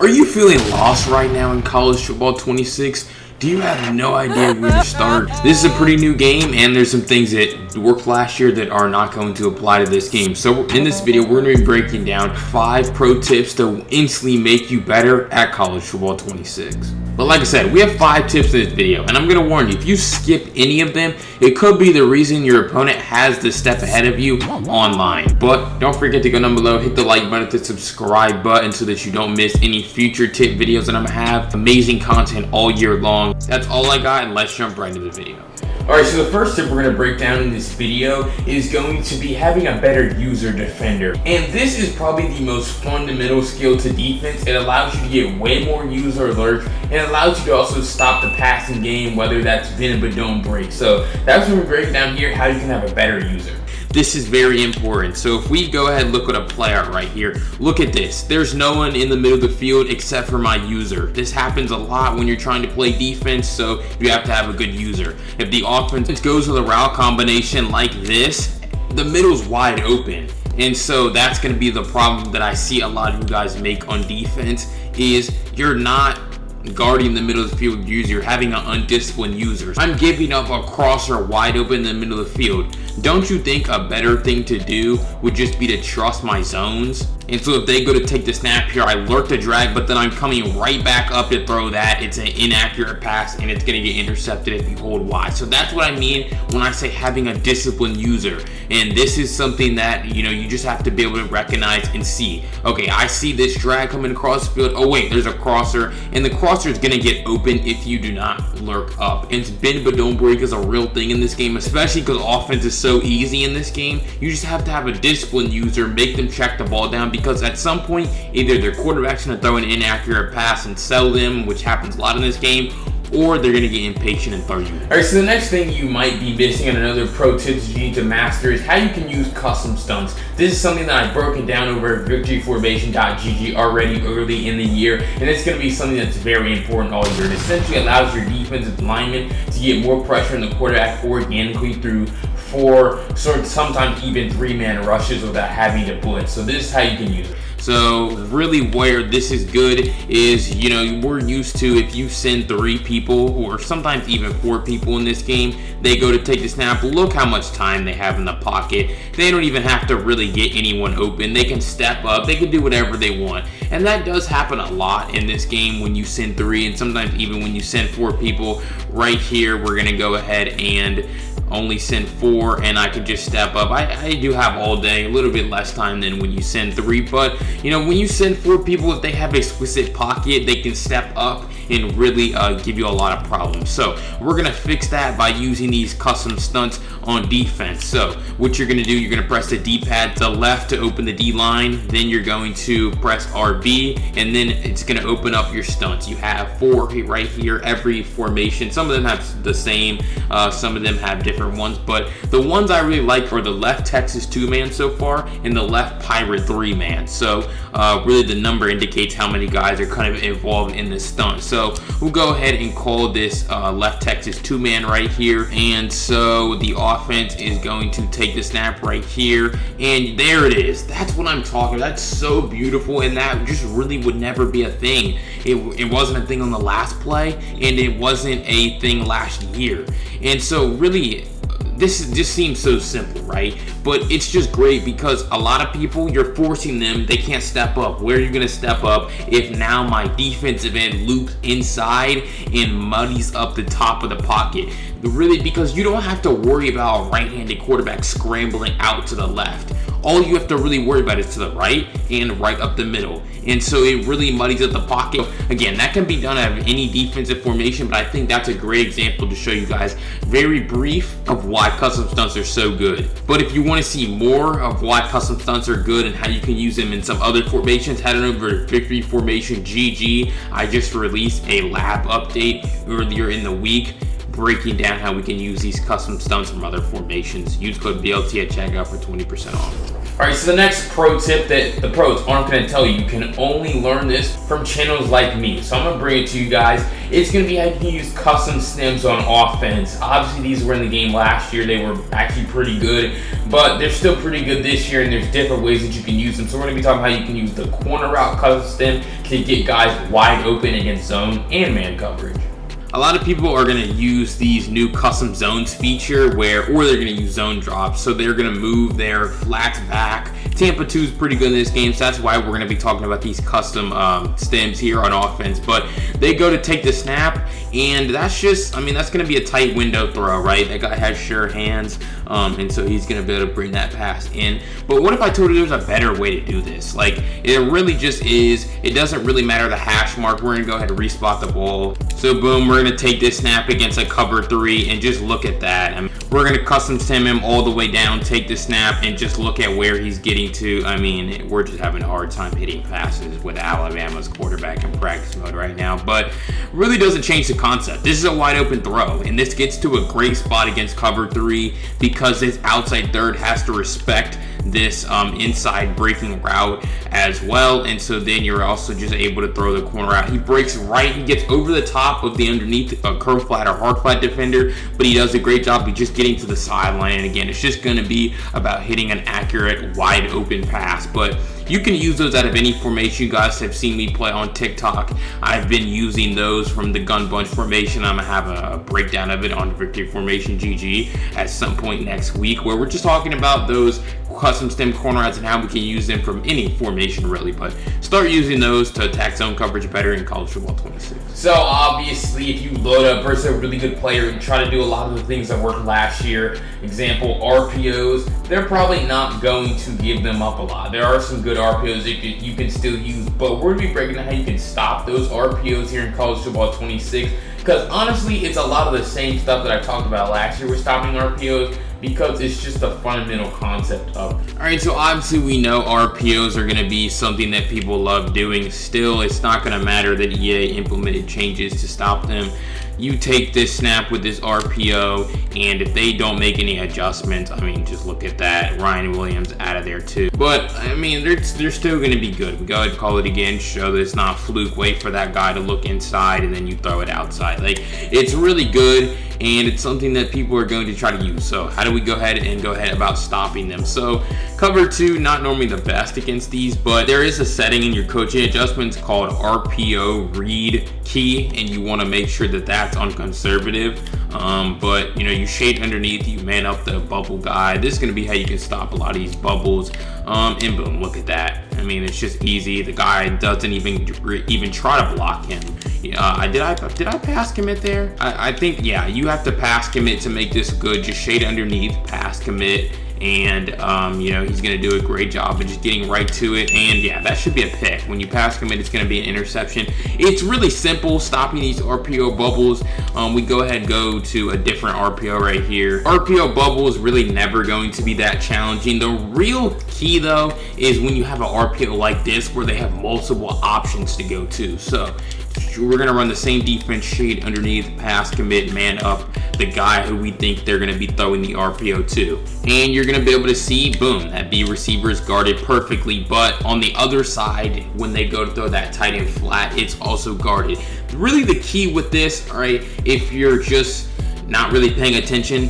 Are you feeling lost right now in college football 26? Do you have no idea where to start? This is a pretty new game, and there's some things that worked last year that are not going to apply to this game. So in this video, we're going to be breaking down 5 pro tips to instantly make you better at college football 26. But like I said, we have 5 tips in this video, and I'm going to warn you, if you skip any of them, it could be the reason your opponent has the step ahead of you online. But don't forget to go down below, hit the like button, hit the subscribe button so that you don't miss any future tip videos that I'm going to have. Amazing content all year long. That's all I got, and let's jump right into the video. Alright, so the first tip we're going to break down in this video is going to be having a better user defender. And this is probably the most fundamental skill to defense. It allows you to get way more user alerts, and it allows you to also stop the passing game, whether that's bend but don't break. So that's what we're breaking down here, how you can have a better user. This is very important. So if we go ahead and look at a play out right here, look at this. There's no one in the middle of the field except for my user. This happens a lot when you're trying to play defense, so you have to have a good user. If the offense goes with a route combination like this, the middle's wide open. And so that's going to be the problem that I see a lot of you guys make on defense, is you're not guarding the middle of the field user, you're having an undisciplined user. I'm giving up a crosser wide open in the middle of the field. Don't you think a better thing to do would just be to trust my zones? And so if they go to take the snap here, I lurk the drag, but then I'm coming right back up to throw that. It's an inaccurate pass, and it's going to get intercepted if you hold wide. So that's what I mean when I say having a disciplined user. And this is something that, you just have to be able to recognize and see. Okay, I see this drag coming across the field. Oh wait, there's a crosser, and the crosser is going to get open if you do not lurk up. And bend but don't break is a real thing in this game, especially because offense is so easy in this game. You just have to have a disciplined user, make them check the ball down, because at some point, either their quarterback's going to throw an inaccurate pass and sell them, which happens a lot in this game, or they're going to get impatient and throw you. Alright, so the next thing you might be missing, and another pro tip that you need to master, is how you can use custom stunts. This is something that I've broken down over at victoryformation.gg already early in the year, and it's going to be something that's very important all year. It essentially allows your defensive linemen to get more pressure on the quarterback organically through 4, sometimes even 3-man rushes without having to blitz. So this is how you can use it. So really where this is good is, we're used to, if you send 3 people or sometimes even 4 people in this game, they go to take the snap. Look how much time they have in the pocket. They don't even have to really get anyone open. They can step up. They can do whatever they want. And that does happen a lot in this game when you send 3, and sometimes even when you send 4 people. Right here, we're going to go ahead and only send 4, and I can just step up. I do have all day, a little bit less time than when you send 3, but when you send 4 people, if they have a specific pocket, they can step up and really give you a lot of problems. So we're gonna fix that by using these custom stunts on defense. So what you're gonna do, you're gonna press the D-pad to the left to open the D line, then you're going to press RB, and then it's gonna open up your stunts. You have 4 right here, every formation. Some of them have the same, some of them have different ones, but the ones I really like are the left Texas 2-man so far, and the left Pirate 3-man. So really the number indicates how many guys are kind of involved in this stunt. So we'll go ahead and call this left Texas 2-man right here. And so the offense is going to take the snap right here, and there it is. That's what I'm talking about. That's so beautiful, and that just really would never be a thing. It wasn't a thing on the last play, and it wasn't a thing last year. And so really, this just seems so simple, right? But it's just great because a lot of people, you're forcing them, they can't step up. Where are you going to step up if now my defensive end loops inside and muddies up the top of the pocket? Really, because you don't have to worry about a right-handed quarterback scrambling out to the left. All you have to really worry about is to the right and right up the middle. And so it really muddies up the pocket. Again, that can be done out of any defensive formation, but I think that's a great example to show you guys, very brief, of why custom stunts are so good. But if you want to see more of why custom stunts are good and how you can use them in some other formations, head on over to Victory Formation GG. I just released a lab update earlier in the week, breaking down how we can use these custom stunts from other formations. Use code BLT at checkout for 20% off. Alright, so the next pro tip that the pros aren't going to tell you, you can only learn this from channels like me. So I'm going to bring it to you guys. It's going to be how you can use custom stims on offense. Obviously, these were in the game last year. They were actually pretty good, but they're still pretty good this year, and there's different ways that you can use them. So we're going to be talking about how you can use the corner route custom stim to get guys wide open against zone and man coverage. A lot of people are going to use these new custom zones feature or they're going to use zone drops. So they're going to move their flats back. Tampa 2 is pretty good in this game, so that's why we're going to be talking about these custom stims here on offense. But they go to take the snap, and that's just, I mean, that's going to be a tight window throw, right? That guy has sure hands, and so he's going to be able to bring that pass in. But what if I told you there's a better way to do this? Like, it really just is, it doesn't really matter the hash mark. We're going to go ahead and respot the ball. So boom, we're going to take this snap against a cover 3, and just look at that. I mean, we're going to custom stim him all the way down, take the snap, and just look at where he's getting to. I mean, we're just having a hard time hitting passes with Alabama's quarterback in practice mode right now, but really doesn't change the concept. This is a wide open throw, and this gets to a great spot against cover 3 because this outside third has to respect this inside breaking route as well, and so then you're also just able to throw the corner out. He breaks right, he gets over the top of the underneath curve flat or hard flat defender, but he does a great job of just getting to the sideline. And again, it's just going to be about hitting an accurate wide open pass. But you can use those out of any formation. You guys have seen me play on TikTok. I've been using those from the gun bunch formation. I'm gonna have a breakdown of it on Victory Formation GG at some point next week, where we're just talking about those custom stim corner routes and how we can use them from any formation really. But start using those to attack zone coverage better in college football 26. So obviously, if you load up versus a really good player and try to do a lot of the things that worked last year, example RPOs, they're probably not going to give them up a lot. There are some good RPOs that you can still use, but we're going to be breaking down how you can stop those RPOs here in college football 26, because honestly, it's a lot of the same stuff that I talked about last year with stopping RPOs, because it's just a fundamental concept of it. Alright, so obviously we know RPOs are going to be something that people love doing. Still, it's not going to matter that EA implemented changes to stop them. You take this snap with this RPO, and if they don't make any adjustments, I mean, just look at that. Ryan Williams out of there too. But I mean, they're still going to be good. We go ahead and call it again, show that it's not fluke. Wait for that guy to look inside, and then you throw it outside. Like, it's really good, and it's something that people are going to try to use. So how do we go ahead about stopping them? So cover 2, not normally the best against these, but there is a setting in your coaching adjustments called RPO read key, and you want to make sure that that's on conservative. But you know, you shade underneath, you man up the bubble guy. This is going to be how you can stop a lot of these bubbles. And boom, look at that. I mean, it's just easy. The guy doesn't even try to block him. Did I pass commit there? I think, yeah, you have to pass commit to make this good. Just shade underneath, pass commit, and you know, he's going to do a great job of just getting right to it. And yeah, that should be a pick. When you pass commit, it's going to be an interception. It's really simple stopping these RPO bubbles. We go ahead and go to a different RPO right here. RPO bubble is really never going to be that challenging. The real key though is when you have an RPO like this where they have multiple options to go to. So we're going to run the same defense, shade underneath, pass commit, man up the guy who we think they're going to be throwing the RPO to. And you're going to be able to see, boom, that B receiver is guarded perfectly. But on the other side, when they go to throw that tight end flat, it's also guarded. Really the key with this, all right, if you're just not really paying attention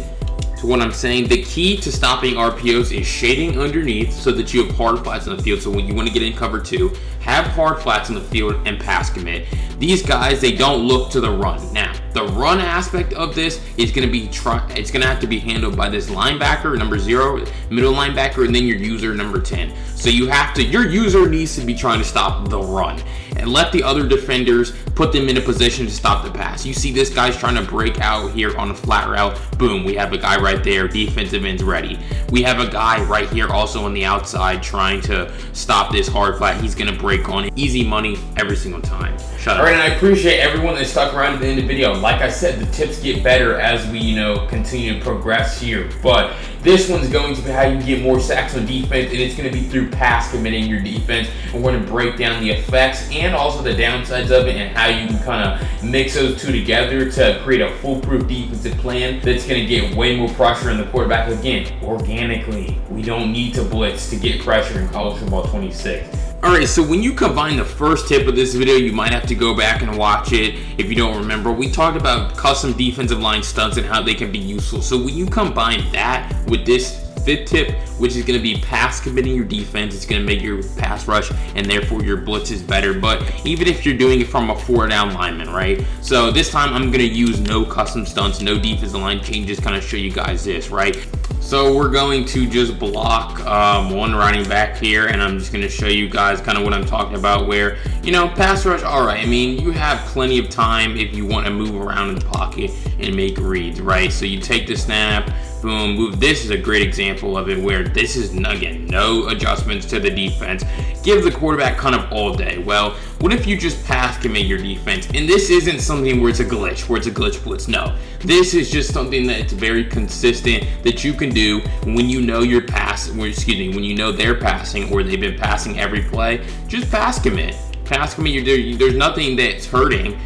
to what I'm saying, the key to stopping RPOs is shading underneath so that you have hard flats in the field. So when you want to get in cover 2, have hard flats in the field and pass commit. These guys, they don't look to the run. Now, the run aspect of this is going to be it's going to have to be handled by this linebacker, number 0, middle linebacker, and then your user, number 10. So your user needs to be trying to stop the run and let the other defenders put them in a position to stop the pass. You see this guy's trying to break out here on a flat route. Boom, we have a guy right there. Defensive end's ready. We have a guy right here also on the outside trying to stop this hard flat. He's going to break on it. Easy money every single time. Shut up. All right, and I appreciate everyone that stuck around to the end of the video. Like I said, the tips get better as we, continue to progress here. But this one's going to be how you can get more sacks on defense, and it's going to be through pass committing your defense. And we're going to break down the effects and also the downsides of it, and how you can kind of mix those two together to create a foolproof defensive plan that's going to get way more pressure on the quarterback. Again, organically, we don't need to blitz to get pressure in college football 26. Alright, so when you combine the first tip of this video, you might have to go back and watch it if you don't remember. We talked about custom defensive line stunts and how they can be useful. So when you combine that with this fifth tip, which is going to be pass committing your defense, it's going to make your pass rush and therefore your blitz is better. But even if you're doing it from a 4-down lineman, right? So this time I'm going to use no custom stunts, no defensive line changes, kind of show you guys this, right? So we're going to just block one running back here, and I'm just going to show you guys kind of what I'm talking about, where, you know, pass rush, all right. I mean, you have plenty of time if you want to move around in the pocket and make reads, right? So you take the snap, boom, move. This is a great example of it, where this is, again, no adjustments to the defense. Give the quarterback kind of all day. Well, what if you just pass commit your defense? And this isn't something where it's a glitch, blitz. No, this is just something that's very consistent that you can do when you know you're when you know they're passing or they've been passing every play. Just pass commit. Pass commit. There's nothing that's hurting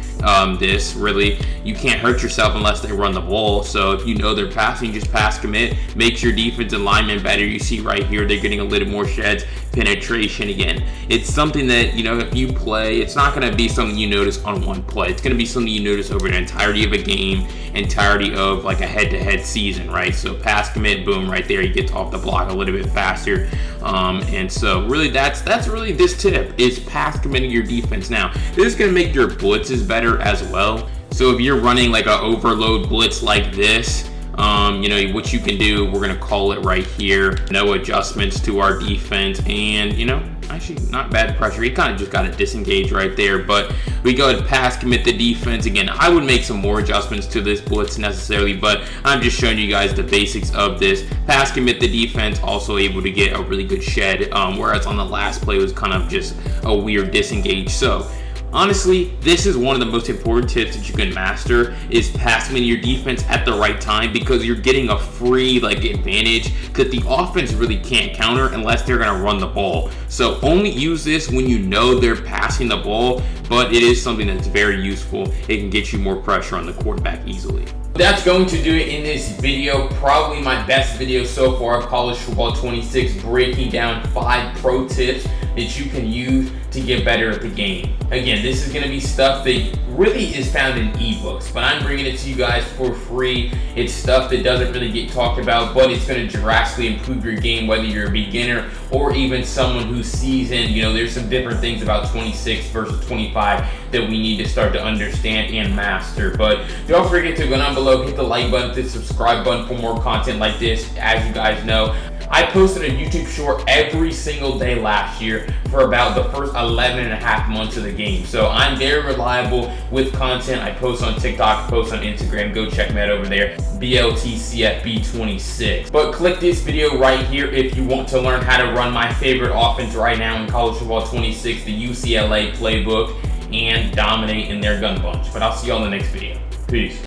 this, really. You can't hurt yourself unless they run the ball. So if you know they're passing, just pass commit. Makes your defensive lineman better. You see right here, they're getting a little more sheds, penetration. Again, it's something that, you know, if you play, it's not going to be something you notice on one play. It's going to be something you notice over the entirety of a game, entirety of like a head-to-head season, right? So pass commit, boom, right there, he gets off the block a little bit faster. And so really that's really this tip, is pass committing your defense. Now, this is going to make your blitzes better as well. So if you're running like an overload blitz like this, you know, what you can do, we're going to call it right here, no adjustments to our defense, and, you know, actually not bad pressure. He kind of just got to disengage right there, but we go ahead and pass commit the defense. Again, I would make some more adjustments to this blitz necessarily, but I'm just showing you guys the basics of this. Pass commit the defense, also able to get a really good shed, whereas on the last play was kind of just a weird disengage. So honestly, this is one of the most important tips that you can master, is passing your defense at the right time, because you're getting a free advantage that the offense really can't counter unless they're going to run the ball. So only use this when you know they're passing the ball, but it is something that's very useful. It can get you more pressure on the quarterback easily. That's going to do it in this video. Probably my best video so far of college football 26, breaking down 5 pro tips that you can use to get better at the game. Again, this is going to be stuff that really is found in ebooks, but I'm bringing it to you guys for free. It's stuff that doesn't really get talked about, but it's going to drastically improve your game, whether you're a beginner or even someone who's seasoned. You know, there's some different things about 26 versus 25 that we need to start to understand and master. But don't forget to go down below, hit the like button, hit the subscribe button for more content like this. As you guys know, I posted a YouTube short every single day last year for about the first 11 and a half months of the game. So I'm very reliable with content. I post on TikTok, post on Instagram. Go check me out over there, BLTCFB26. But click this video right here if you want to learn how to run my favorite offense right now in college football 26, the UCLA playbook, and dominate in their gun bunch. But I'll see you on the next video. Peace.